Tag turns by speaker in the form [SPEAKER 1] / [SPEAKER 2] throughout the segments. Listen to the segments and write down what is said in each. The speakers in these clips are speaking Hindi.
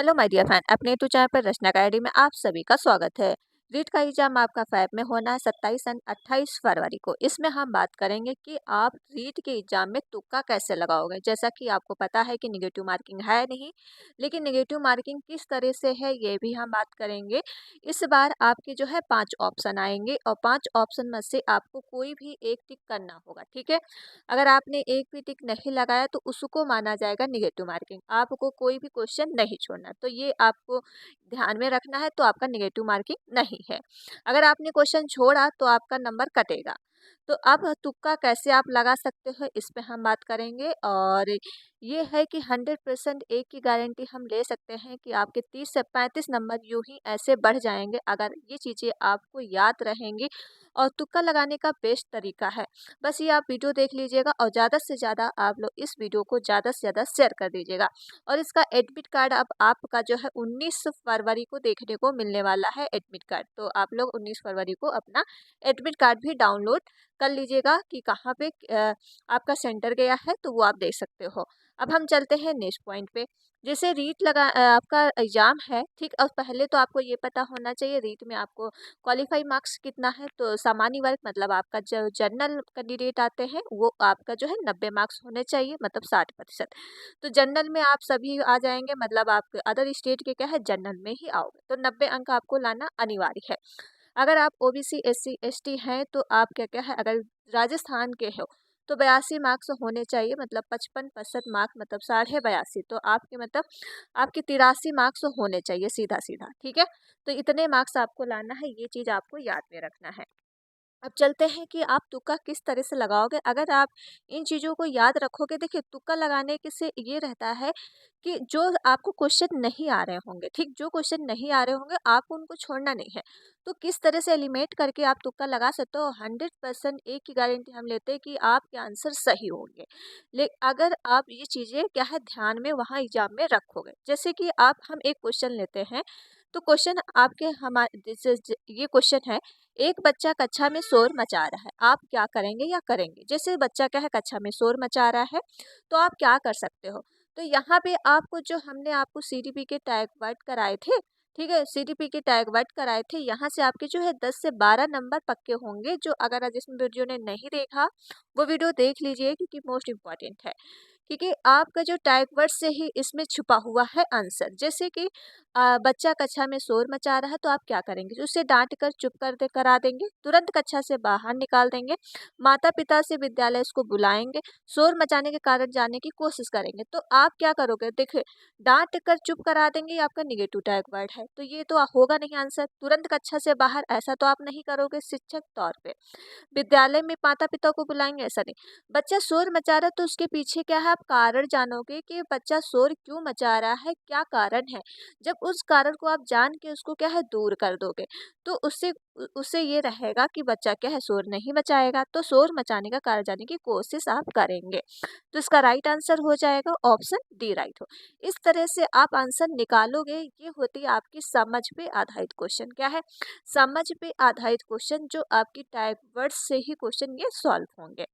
[SPEAKER 1] हेलो माय डियर फ्रेंड, अपने यूट्यूब चैनल पर रचना अकेडमी में आप सभी का स्वागत है। रीट का एग्जाम आपका फैब में होना है 27 एंड 28 फरवरी को। इसमें हम बात करेंगे कि आप रीट के एग्जाम में तुक्का कैसे लगाओगे। जैसा कि आपको पता है कि नेगेटिव मार्किंग है नहीं, लेकिन नेगेटिव मार्किंग किस तरह से है ये भी हम बात करेंगे। इस बार आपके जो है 5 ऑप्शन आएंगे और 5 ऑप्शन में से आपको कोई भी एक टिक करना होगा, ठीक है। अगर आपने एक भी टिक नहीं लगाया तो उसको माना जाएगा नेगेटिव मार्किंग। आपको कोई भी क्वेश्चन नहीं छोड़ना, तो ये आपको ध्यान में रखना है, तो आपका नेगेटिव मार्किंग नहीं है। अगर आपने क्वेश्चन छोड़ा तो आपका नंबर कटेगा। तो अब तुक्का कैसे आप लगा सकते हो इस पे हम बात करेंगे। और ये है कि 100% एक की गारंटी हम ले सकते हैं कि आपके 30 से 35 नंबर यूं ही ऐसे बढ़ जाएंगे अगर ये चीज़ें आपको याद रहेंगी। और तुक्का लगाने का बेस्ट तरीका है, बस ये आप वीडियो देख लीजिएगा और ज़्यादा से ज़्यादा आप लोग इस वीडियो को ज़्यादा से ज़्यादा शेयर कर दीजिएगा। और इसका एडमिट कार्ड अब आपका जो है 19 फरवरी को देखने को मिलने वाला है एडमिट कार्ड। तो आप लोग 19 फरवरी को अपना एडमिट कार्ड भी डाउनलोड कर लीजिएगा कि कहाँ पे आपका सेंटर गया है, तो वो आप देख सकते हो। अब हम चलते हैं नेक्स्ट पॉइंट पे। जैसे रीट आपका एग्जाम है, ठीक। और पहले तो आपको ये पता होना चाहिए रीट में आपको क्वालिफाई मार्क्स कितना है। तो सामान्य वर्ग मतलब आपका जो जनरल कैंडिडेट आते हैं वो आपका जो है 90 मार्क्स होने चाहिए, मतलब 60%। तो जनरल में आप सभी आ जाएंगे, मतलब आप अदर स्टेट के क्या है जनरल में ही आओगे, तो 90 अंक आपको लाना अनिवार्य है। अगर आप ओबीसी एससी एसटी हैं तो आप क्या क्या है, अगर राजस्थान के हो तो 82 मार्क्स होने चाहिए, मतलब 55% मार्क्स मतलब 82.5। तो आपके मतलब आपके 83 मार्क्स होने चाहिए सीधा सीधा, ठीक है। तो इतने मार्क्स आपको लाना है, ये चीज़ आपको याद में रखना है। अब चलते हैं कि आप तुक्का किस तरह से लगाओगे। अगर आप इन चीज़ों को याद रखोगे, देखिए तुक्का लगाने के से ये रहता है कि जो आपको क्वेश्चन नहीं आ रहे होंगे, ठीक, जो क्वेश्चन नहीं आ रहे होंगे आपको उनको छोड़ना नहीं है। तो किस तरह से एलिमिनेट करके आप तुक्का लगा सकते हो। 100% एक की गारंटी हम लेते हैं कि आपके आंसर सही होंगे। अगर आप ये चीज़ें क्या है ध्यान में वहाँ एग्जाम में रखोगे। जैसे कि आप हम एक क्वेश्चन लेते हैं, तो क्वेश्चन आपके हमारे जैसे ये क्वेश्चन है, एक बच्चा कक्षा में शोर मचा रहा है, आप क्या करेंगे या करेंगे। जैसे बच्चा क्या है कक्षा में शोर मचा रहा है, तो आप क्या कर सकते हो। तो यहाँ पे आपको जो हमने आपको सीडीपी के टैग वर्ड कराए थे, ठीक है, सीडीपी के टैग वर्ड कराए थे, यहाँ से आपके जो है 10 से 12 नंबर पक्के होंगे। जो अगर जिस वीडियो ने नहीं देखा वो वीडियो देख लीजिए, क्योंकि मोस्ट इम्पॉर्टेंट है। क्योंकि आपका जो टैग वर्ड से ही इसमें छुपा हुआ है आंसर। जैसे कि बच्चा कक्षा में शोर मचा रहा है, तो आप क्या करेंगे, तो उसे डांट कर चुप करा देंगे, तुरंत कक्षा से बाहर निकाल देंगे, माता पिता से विद्यालय इसको बुलाएंगे, शोर मचाने के कारण जानने की कोशिश करेंगे। तो आप क्या करोगे, देखिए डांट कर चुप करा देंगे, ये आपका निगेटिव टैग वर्ड है, तो ये तो होगा नहीं आंसर। तुरंत कक्षा से बाहर ऐसा तो आप नहीं करोगे शिक्षक तौर पे। विद्यालय में माता पिता को बुलाएंगे, ऐसा नहीं। बच्चा शोर मचा रहा है तो उसके पीछे क्या है, आप कारण जानोगे कि बच्चा शोर क्यों मचा रहा है, क्या कारण है। जब उस कारण को आप जान के उसको क्या है दूर कर दोगे, तो उससे उससे ये रहेगा कि बच्चा क्या है शोर नहीं मचाएगा। तो शोर मचाने का कारण जानने की कोशिश आप करेंगे, तो इसका राइट आंसर हो जाएगा ऑप्शन डी, राइट हो। इस तरह से आप आंसर निकालोगे। ये होती है आपकी समझ पे आधारित क्वेश्चन। क्या है, समझ पे आधारित क्वेश्चन, जो आपकी टैग वर्ड से ही क्वेश्चन ये सॉल्व होंगे।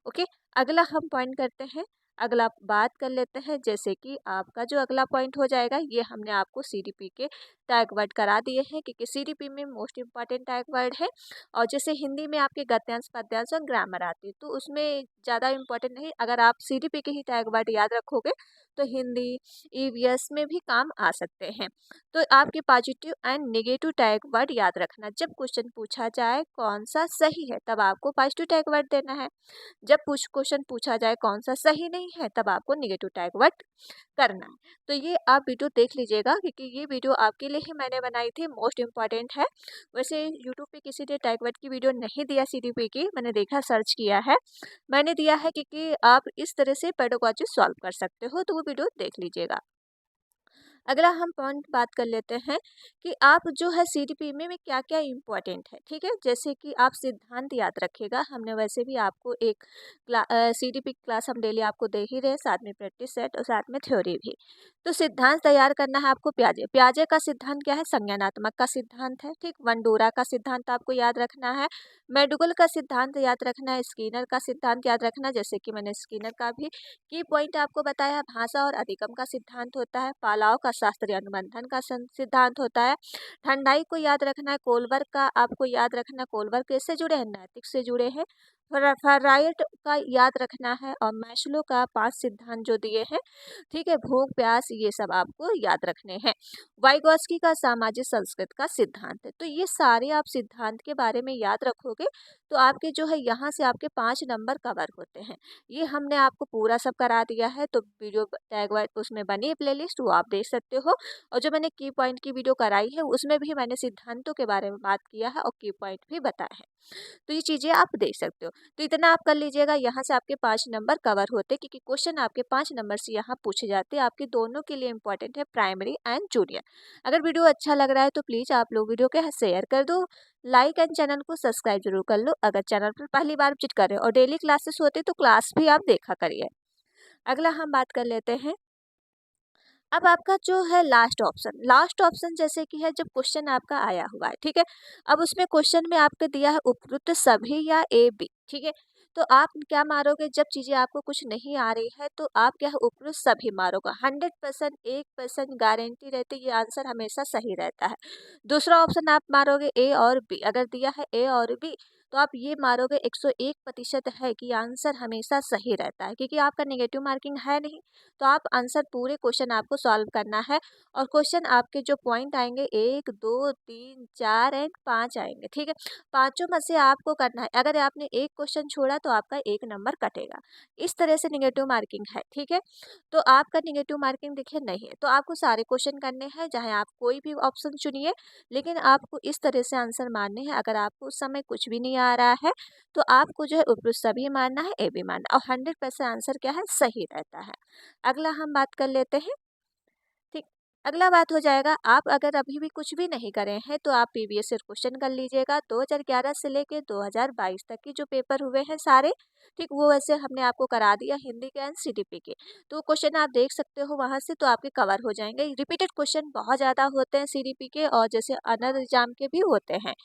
[SPEAKER 1] ओके, अगला हम पॉइंट करते हैं, अगला बात कर लेते हैं। जैसे कि आपका जो अगला पॉइंट हो जाएगा, ये हमने आपको सीडीपी के टैग वर्ड करा दिए हैं, क्योंकि सीडीपी में मोस्ट इंपॉर्टेंट टैग वर्ड है। और जैसे हिंदी में आपके गद्यांश पद्यांश और ग्रामर आती है, तो उसमें ज़्यादा इंपॉर्टेंट नहीं। अगर आप सीडीपी के ही टैग वर्ड याद रखोगे तो हिंदी ईवीएस में भी काम आ सकते हैं। तो आपके positive and negative tag word याद रखना। जब क्वेश्चन पूछा जाए कौन सा सही है, तब आपको पॉजिटिव टैग वर्ड देना है। जब क्वेश्चन पूछा जाए कौन सा सही नहीं है, तब आपको नेगेटिव टैग वर्ड करना है। तो ये आप वीडियो देख लीजिएगा, क्योंकि ये वीडियो आपके लिए ही मैंने बनाई थी, मोस्ट इम्पॉर्टेंट है। वैसे यूट्यूब पे किसी ने टैग वर्ड की वीडियो नहीं दिया सीडीपी की, मैंने देखा सर्च किया है, मैंने दिया है, क्योंकि आप इस तरह से पेडागोजी सॉल्व कर सकते हो। तो वो वीडियो देख लीजिएगा। अगला हम पॉइंट बात कर लेते हैं कि आप जो है सीडीपी में क्या क्या इम्पोर्टेंट है, ठीक है। जैसे कि आप सिद्धांत याद रखिएगा, हमने वैसे भी आपको एक सीडीपी क्लास हम डेली आपको दे ही रहे, साथ में प्रैक्टिस सेट और साथ में थ्योरी भी। तो सिद्धांत तैयार करना है आपको। प्याजे प्याजे का सिद्धांत क्या है, संज्ञानात्मक का सिद्धांत है, ठीक। वनडोरा का सिद्धांत आपको याद रखना है। मैडुगल का सिद्धांत याद रखना है। स्किनर का सिद्धांत याद रखना, जैसे कि मैंने स्किनर का भी की पॉइंट आपको बताया। भाषा और अधिगम का सिद्धांत होता है। पालाव का शास्त्रीय अनुबंधन का सिद्धांत होता है। ठंडाई को याद रखना है, कोलबर्ग का आपको याद रखना है, कोलबर्ग किससे जुड़े हैं, नैतिक से जुड़े हैं। फेराइट का याद रखना है और मैस्लो का 5 सिद्धांत जो दिए हैं, ठीक है, भूख प्यास, ये सब आपको याद रखने हैं। वाइगोस्की का सामाजिक संस्कृत का सिद्धांत है। तो ये सारे आप सिद्धांत के बारे में याद रखोगे तो आपके जो है यहाँ से आपके 5 नंबर कवर होते हैं। ये हमने आपको पूरा सब करा दिया है, तो वीडियो टैग उसमें बनी है प्लेलिस्ट, वो आप देख सकते हो। और जो मैंने की पॉइंट की वीडियो कराई है उसमें भी मैंने सिद्धांतों के बारे में बात किया है और की पॉइंट भी बताया है। तो ये चीज़ें आप देख सकते हो। तो इतना आप कर लीजिएगा, यहाँ से आपके 5 नंबर कवर होते, क्योंकि क्वेश्चन आपके 5 नंबर से यहाँ पूछे जाते हैं। आपके दोनों के लिए इंपॉर्टेंट है, प्राइमरी एंड जूनियर। अगर वीडियो अच्छा लग रहा है तो प्लीज़ आप लोग वीडियो को शेयर कर दो, लाइक एंड चैनल को सब्सक्राइब जरूर कर लो अगर चैनल पर पहली बार विजिट कर रहे हो। और डेली क्लासेस होते तो क्लास भी आप देखा करिए। अगला हम बात कर लेते हैं। अब आपका जो है लास्ट ऑप्शन जैसे कि है जब क्वेश्चन आपका आया हुआ है, ठीक है। अब उसमें क्वेश्चन में आपको दिया है उपयुक्त सभी या ए बी, ठीक है। तो आप क्या मारोगे, जब चीजें आपको कुछ नहीं आ रही है तो आप क्या है उपयुक्त सभी मारोगे। 100% 1% गारंटी रहती है, ये आंसर हमेशा सही रहता है। दूसरा ऑप्शन आप मारोगे ए और बी, अगर दिया है ए और बी तो आप ये मारोगे 101% है कि आंसर हमेशा सही रहता है, क्योंकि आपका नेगेटिव मार्किंग है नहीं। तो आप आंसर पूरे क्वेश्चन आपको सॉल्व करना है और क्वेश्चन आपके जो पॉइंट आएंगे 1 2 3 4 एंड 5 आएंगे, ठीक है। पांचों में से आपको करना है। अगर आपने एक क्वेश्चन छोड़ा तो आपका 1 नंबर कटेगा। इस तरह से निगेटिव मार्किंग है, ठीक है। तो आपका निगेटिव मार्किंग देखिए नहीं है, तो आपको सारे क्वेश्चन करने हैं, चाहे आप कोई भी ऑप्शन चुनिए, लेकिन आपको इस तरह से आंसर मानने हैं। अगर आपको उस समय कुछ भी नहीं आ रहा है तो आपको जो है उपयुक्त सभी मानना है, ए भी मानना, और 100% आंसर क्या है, सही रहता है। अगला हम बात कर लेते हैं, ठीक। अगला बात हो जाएगा, आप अगर अभी भी कुछ भी नहीं करे हैं तो आप प्रीवियस ईयर क्वेश्चन कर लीजिएगा। 2011 से लेके 2022 तक के जो पेपर हुए हैं सारे, ठीक, वो वैसे हमने आपको करा दिया हिंदी के एंड सीडीपी के। तो क्वेश्चन आप देख सकते हो वहां से, तो आपके कवर हो जाएंगे। रिपीटेड क्वेश्चन बहुत ज़्यादा होते हैं सीडीपी के, और जैसे अनदर एग्जाम के भी होते हैं।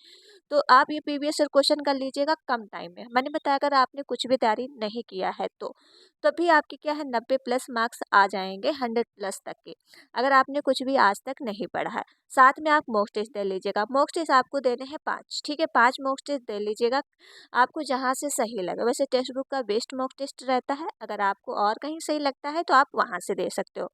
[SPEAKER 1] तो आप ये प्रीवियस ईयर क्वेश्चन कर लीजिएगा कम टाइम में। मैंने बताया अगर आपने कुछ भी तैयारी नहीं किया है तो तभी आपके क्या है 90+ मार्क्स आ जाएंगे 100+ तक के, अगर आपने कुछ भी आज तक नहीं पढ़ा है। साथ में आप मॉक टेस्ट दे लीजिएगा। मॉक टेस्ट आपको देने हैं 5, ठीक है। 5 मॉक टेस्ट दे लीजिएगा, आपको जहाँ से सही लगे। वैसे टेक्स्ट बुक का बेस्ट मॉक टेस्ट रहता है, अगर आपको और कहीं सही लगता है तो आप वहाँ से दे सकते हो।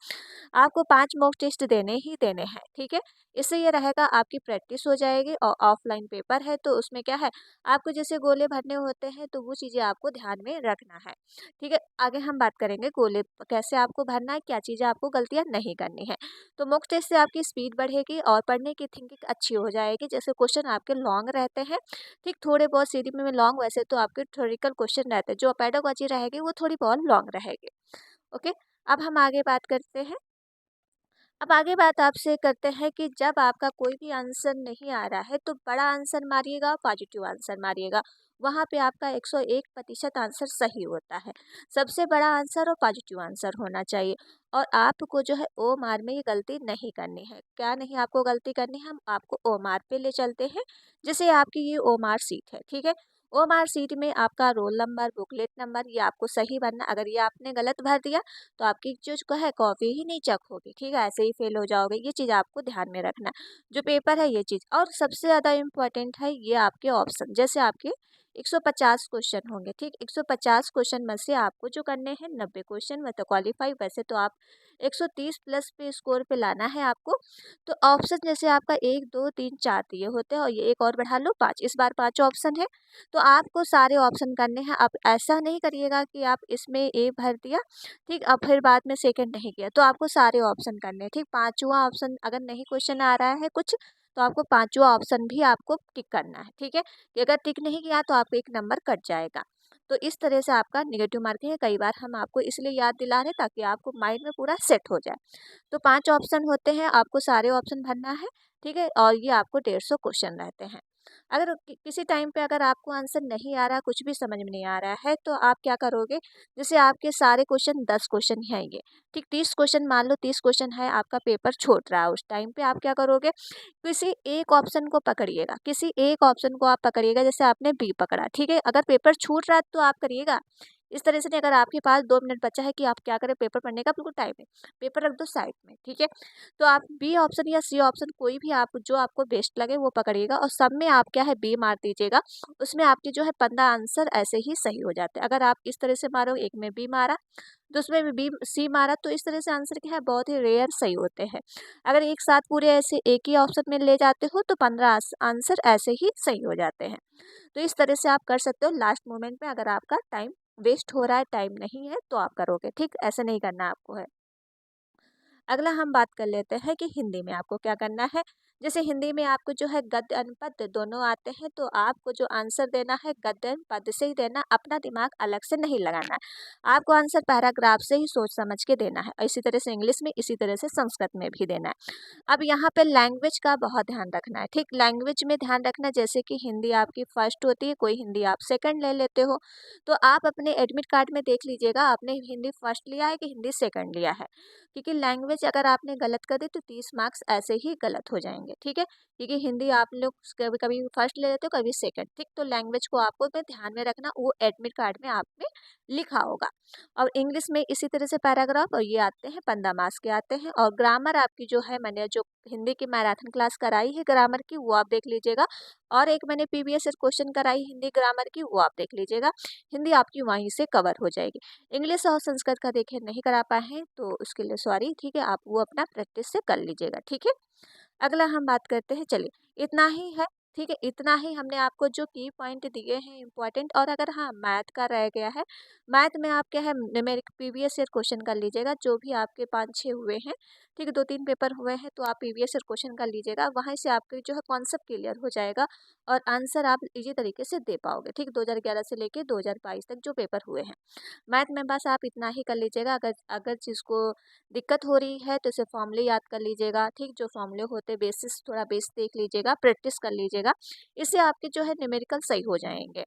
[SPEAKER 1] आपको 5 मॉक टेस्ट देने ही देने हैं, ठीक है। इससे ये रहेगा आपकी प्रैक्टिस हो जाएगी। और ऑफलाइन पेपर है तो उसमें क्या है, आपको जैसे गोले भरने होते हैं तो वो चीज़ें आपको ध्यान में रखना है, ठीक है। आगे हम बात करेंगे गोले कैसे आपको भरना है, क्या चीज़ें आपको गलतियाँ नहीं करनी है। तो मॉक टेस्ट से आपकी स्पीड बढ़ेगी और पढ़ने की थिंकिंग अच्छी हो जाएगी। जैसे क्वेश्चन आपके लॉन्ग रहते हैं, ठीक, थोड़े बहुत सीडीपी में लॉन्ग, वैसे तो आपके थ्योरेटिकल क्वेश्चन रहते हैं, जो पेडागोजी रहेगी वो थोड़ी बहुत लॉन्ग रहेगी। ओके, अब हम आगे बात करते हैं। अब आगे बात आपसे करते हैं कि जब आपका कोई भी आंसर नहीं आ रहा है तो बड़ा आंसर मारिएगा, पॉजिटिव आंसर मारिएगा। वहाँ पे आपका 101% आंसर सही होता है। सबसे बड़ा आंसर और पॉजिटिव आंसर होना चाहिए। और आपको जो है ओ मार में ये गलती नहीं करनी है। क्या नहीं आपको गलती करनी है, हम आपको ओ मार पे ले चलते हैं। जैसे आपकी ये ओ मार सीट है, ठीक है। ओ मार सीट में आपका रोल नंबर, बुकलेट नंबर, ये आपको सही भरना। अगर ये आपने गलत भर दिया तो आपकी जो है कॉपी ही नहीं चेक होगी, ठीक है, ऐसे ही फेल हो जाओगे। ये चीज़ आपको ध्यान में रखना है। जो पेपर है ये चीज़, और सबसे ज़्यादा इम्पोर्टेंट है ये आपके ऑप्शन। जैसे आपके 150 क्वेश्चन होंगे, ठीक, 150 क्वेश्चन में से आपको जो करने हैं 90 क्वेश्चन में तो क्वालिफाई। वैसे तो आप 130+ पे स्कोर पे लाना है आपको। तो ऑप्शन जैसे आपका 1 2 3 4 दिए होते हैं, और ये एक और बढ़ा लो 5, इस बार 5 ऑप्शन है। तो आपको सारे ऑप्शन करने हैं। आप ऐसा नहीं करिएगा कि आप इसमें ए भर दिया, ठीक, अब फिर बाद में सेकंड नहीं किया। तो आपको सारे ऑप्शन करने हैं, ठीक। पांचवा ऑप्शन अगर नहीं क्वेश्चन आ रहा है कुछ, तो आपको पांचवा ऑप्शन भी आपको टिक करना है, ठीक है। कि अगर टिक नहीं किया तो आपको 1 नंबर कट जाएगा। तो इस तरह से आपका निगेटिव मार्किंग है। कई बार हम आपको इसलिए याद दिला रहे हैं ताकि आपको माइंड में पूरा सेट हो जाए। तो 5 ऑप्शन होते हैं, आपको सारे ऑप्शन भरना है, ठीक है। और ये आपको 150 क्वेश्चन रहते हैं। अगर किसी टाइम पे अगर आपको आंसर नहीं आ रहा, कुछ भी समझ में नहीं आ रहा है, तो आप क्या करोगे, जैसे आपके सारे क्वेश्चन 10 क्वेश्चन हैं ये, ठीक, 30 क्वेश्चन मान लो, 30 क्वेश्चन है, आपका पेपर छूट रहा है, उस टाइम पे आप क्या करोगे, किसी एक ऑप्शन को पकड़िएगा। किसी एक ऑप्शन को आप पकड़िएगा, जैसे आपने बी पकड़ा, ठीक है। अगर पेपर छूट रहा है तो आप करिएगा इस तरह से नहीं, अगर आपके पास 2 मिनट बचा है कि आप क्या करें, पेपर पढ़ने का बिल्कुल टाइम है, पेपर रख दो साइड में, ठीक है। तो आप बी ऑप्शन या सी ऑप्शन कोई भी आप जो आपको बेस्ट लगे वो पकड़िएगा और सब में आप क्या है बी मार दीजिएगा। उसमें आपके जो है 15 आंसर ऐसे ही सही हो जाते हैं। अगर आप इस तरह से मारो, एक में बी मारा तो उसमें भी बी सी मारा, तो इस तरह से आंसर क्या है बहुत ही रेयर सही होते हैं। अगर एक साथ पूरे ऐसे एक ही ऑप्शन में ले जाते हो तो 15 आंसर ऐसे ही सही हो जाते हैं। तो इस तरह से आप कर सकते हो लास्ट मोमेंट में, अगर आपका टाइम वेस्ट हो रहा है, टाइम नहीं है तो आप करोगे, ठीक, ऐसे नहीं करना आपको है। अगला हम बात कर लेते हैं कि हिंदी में आपको क्या करना है। जैसे हिंदी में आपको जो है गद्य अनुपद्य दोनों आते हैं, तो आपको जो आंसर देना है गद्य पद से ही देना, अपना दिमाग अलग से नहीं लगाना है। आपको आंसर पैराग्राफ से ही सोच समझ के देना है। इसी तरह से इंग्लिश में, इसी तरह से संस्कृत में भी देना है। अब यहाँ पे लैंग्वेज का बहुत ध्यान रखना है, ठीक, लैंग्वेज में ध्यान रखना। जैसे कि हिंदी आपकी फर्स्ट होती है, कोई हिंदी आप सेकंड ले लेते हो, तो आप अपने एडमिट कार्ड में देख लीजिएगा आपने हिंदी फर्स्ट लिया है कि हिंदी सेकंड लिया है। क्योंकि लैंग्वेज अगर आपने गलत कर दी तो 30 मार्क्स ऐसे ही गलत हो जाएंगे, ठीक है। क्योंकि हिंदी आप लोग कभी कभी फर्स्ट ले लेते हो, कभी सेकंड, ठीक। तो लैंग्वेज को आपको में ध्यान में रखना, वो एडमिट कार्ड में आपने लिखा होगा। और इंग्लिश में इसी तरह से पैराग्राफ, और ये आते हैं 15 मार्क्स के आते हैं। और ग्रामर आपकी जो है, मैंने जो हिंदी की मैराथन क्लास कराई है ग्रामर की, वो आप देख लीजिएगा। और एक मैंने प्रीवियस क्वेश्चन कराई हिंदी ग्रामर की, वो आप देख लीजिएगा। हिंदी आपकी वहीं से कवर हो जाएगी। इंग्लिश और संस्कृत का देखिए नहीं करा पाए हैं तो उसके लिए सॉरी, ठीक है, आप वो अपना प्रैक्टिस से कर लीजिएगा, ठीक है। अगला हम बात करते हैं, चलिए इतना ही है, ठीक है, इतना ही हमने आपको जो की पॉइंट दिए हैं इंपॉर्टेंट। और अगर हाँ मैथ का रह गया है, मैथ में आप क्या है न्यूमेरिक प्रीवियस ईयर क्वेश्चन कर लीजिएगा, जो भी आपके 5-6 हुए हैं, ठीक है, 2-3 पेपर हुए हैं, तो आप प्रीवियस ईयर क्वेश्चन कर लीजिएगा, वहीं से आपके जो है कॉन्सेप्ट क्लियर हो जाएगा और आंसर आप इजी तरीके से दे पाओगे, ठीक, 2011 से लेके 2022 तक जो पेपर हुए हैं। मैथ में बस आप इतना ही कर लीजिएगा। अगर अगर जिसको दिक्कत हो रही है तो इसे फॉर्मूले याद कर लीजिएगा, ठीक, जो फॉर्मूले होते बेसिस, थोड़ा बेस देख लीजिएगा, प्रैक्टिस कर लीजिएगा। इससे आपके जो है न्यूमेरिकल सही हो जाएंगे।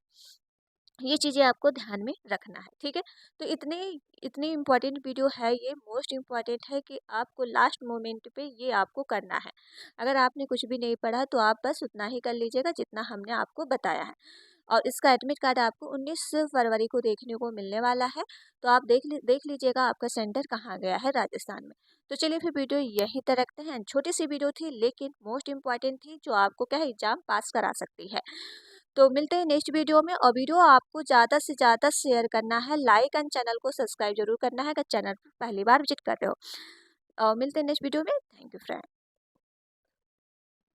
[SPEAKER 1] ये चीज़ें आपको ध्यान में रखना है, ठीक है। तो इतनी इतनी इम्पोर्टेंट वीडियो है, ये मोस्ट इम्पॉर्टेंट है कि आपको लास्ट मोमेंट पे ये आपको करना है। अगर आपने कुछ भी नहीं पढ़ा तो आप बस उतना ही कर लीजिएगा जितना हमने आपको बताया है। और इसका एडमिट कार्ड आपको 19 फरवरी को देखने को मिलने वाला है। तो आप देख लीजिएगा आपका सेंटर कहाँ गया है राजस्थान में। तो चलिए फिर वीडियो यहीं तक रखते हैं। छोटी सी वीडियो थी लेकिन मोस्ट इम्पॉर्टेंट थी, जो आपको क्या है एग्जाम पास करा सकती है। तो मिलते हैं नेक्स्ट वीडियो में। और वीडियो आपको ज़्यादा से ज़्यादा शेयर करना है, लाइक एंड चैनल को सब्सक्राइब जरूर करना है अगर चैनल पर पहली बार विजिट कर रहे हो। और मिलते हैं नेक्स्ट वीडियो में। Thank you friend.